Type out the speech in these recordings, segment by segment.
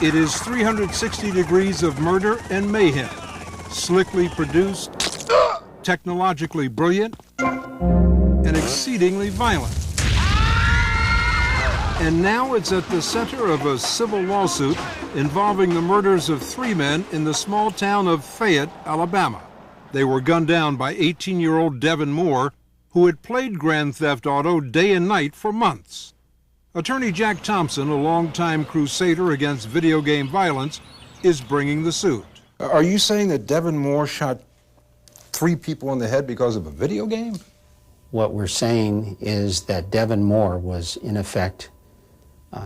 It is 360 degrees of murder and mayhem, slickly produced, technologically brilliant, and exceedingly violent. And now it's at the center of a civil lawsuit involving the murders of 3 men in the small town of Fayette, Alabama. They were gunned down by 18-year-old Devin Moore, who had played Grand Theft Auto day and night for months. Attorney Jack Thompson, a longtime crusader against video game violence, is bringing the suit. Are you saying that Devin Moore shot 3 people in the head because of a video game? What we're saying is that Devin Moore was, in effect,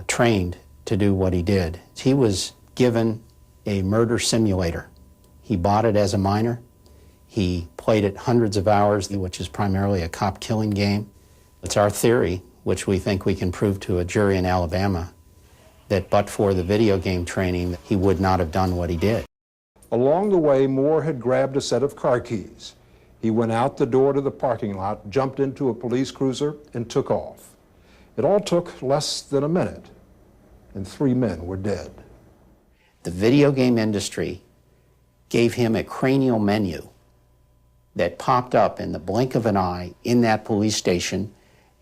trained to do what he did. He was given a murder simulator. He bought it as a minor. He played it hundreds of hours, which is primarily a cop-killing game. It's our theory, which we think we can prove to a jury in Alabama, that but for the video game training, he would not have done what he did. Along the way, Moore had grabbed a set of car keys. He went out the door to the parking lot, jumped into a police cruiser, and took off. It all took less than a minute, and 3 men were dead. The video game industry gave him a cranial menu that popped up in the blink of an eye in that police station,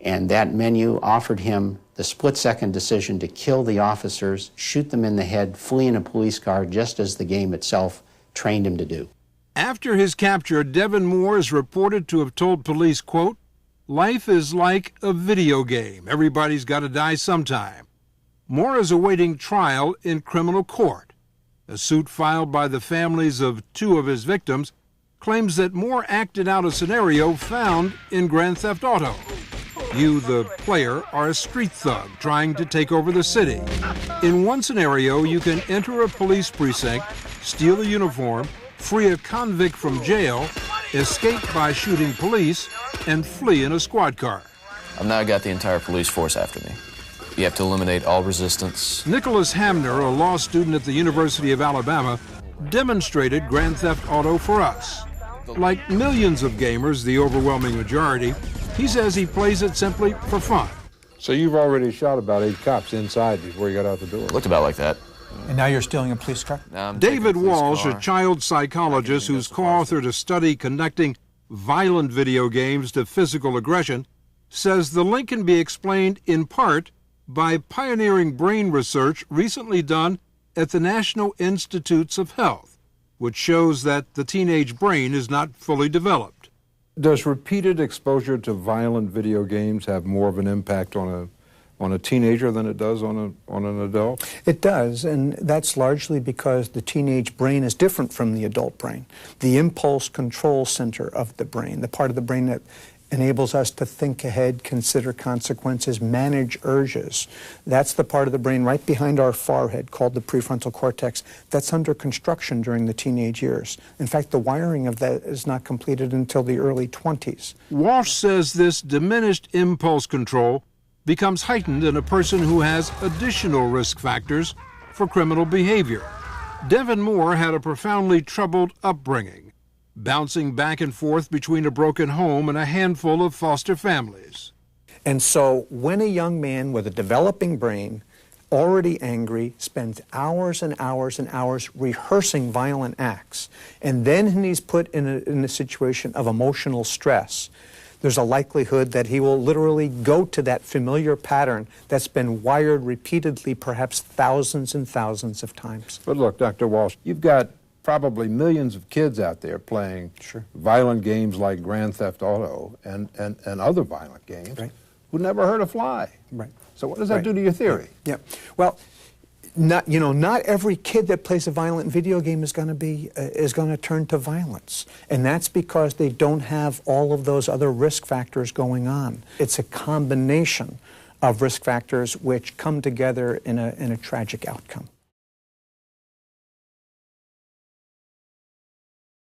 and that menu offered him the split-second decision to kill the officers, shoot them in the head, flee in a police car, just as the game itself trained him to do. After his capture, Devin Moore is reported to have told police, quote, "Life is like a video game. Everybody's got to die sometime." Moore is awaiting trial in criminal court. A suit filed by the families of 2 of his victims claims that Moore acted out a scenario found in Grand Theft Auto. You, the player, are a street thug trying to take over the city. In one scenario, you can enter a police precinct, steal a uniform, free a convict from jail, escape by shooting police, and flee in a squad car. I've now got the entire police force after me. You have to eliminate all resistance. Nicholas Hamner, a law student at the University of Alabama, demonstrated Grand Theft Auto for us. Like millions of gamers, the overwhelming majority, he says he plays it simply for fun. So you've already shot about 8 cops inside before you got out the door? Looked about like that. And now you're stealing a police car? David Walsh, a child psychologist who's co-authored a study connecting violent video games to physical aggression, says the link can be explained in part by pioneering brain research recently done at the National Institutes of Health, which shows that the teenage brain is not fully developed. Does repeated exposure to violent video games have more of an impact on a teenager than it does on an adult? It does, and that's largely because the teenage brain is different from the adult brain. The impulse control center of the brain, the part of the brain that enables us to think ahead, consider consequences, manage urges. That's the part of the brain right behind our forehead called the prefrontal cortex that's under construction during the teenage years. In fact, the wiring of that is not completed until the early 20s. Walsh says this diminished impulse control becomes heightened in a person who has additional risk factors for criminal behavior. Devin Moore had a profoundly troubled upbringing, bouncing back and forth between a broken home and a handful of foster families. And so when a young man with a developing brain, already angry, spends hours and hours and hours rehearsing violent acts, and then he's put in a situation of emotional stress, there's a likelihood that he will literally go to that familiar pattern that's been wired repeatedly, perhaps thousands and thousands of times. But look, Dr. Walsh, you've got probably millions of kids out there playing violent games like Grand Theft Auto and other violent games who never hurt a fly. Right. So what does that do to your theory? Yeah. Well, not every kid that plays a violent video game is going to turn to violence, and that's because they don't have all of those other risk factors going on. It's a combination of risk factors which come together in a tragic outcome.